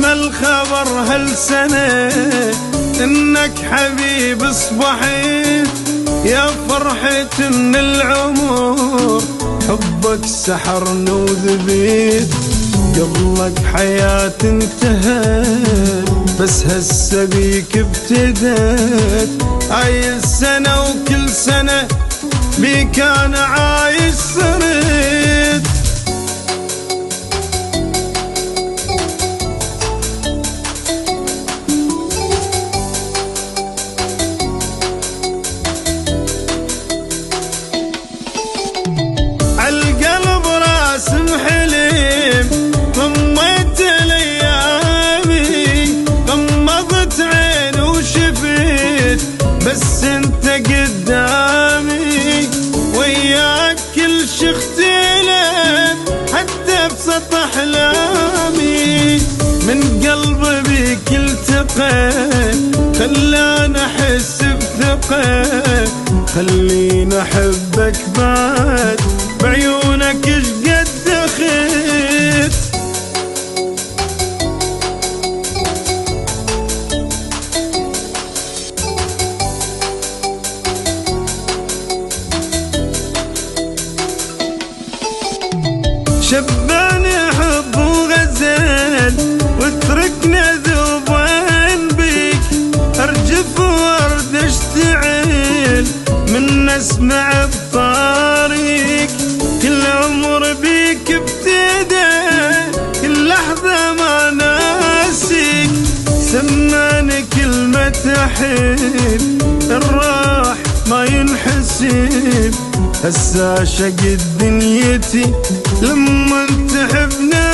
لما الخبر هالسنة انك حبيب اصبحت، يا فرحة من العمر حبك سحرني وذبيت. قبلك حياتي انتهت بس هسه بيك ابتدت، هاي السنة وكل سنة بيك انا عايش صرت. عالقلب راسم حلم ضميت الايامي، غمضت عين وشفت بس انت قدامي. وياك كل شي اختلف حتى بسط احلامي، من قلبي بيك التقيت خلاني احس بثقة. خليني احبك بعد بعيونك ايش قد دخيت. شباني حب وغزل واتركنا ذوبان بيك، ارجف وارد اشتعل من اسمع بطاريك. كل عمر بيك ابتدى كل لحظة ما ناسيك، سماني كلمة احب الراح ما ينحسب. هسه شقد دنيتي لما تحبني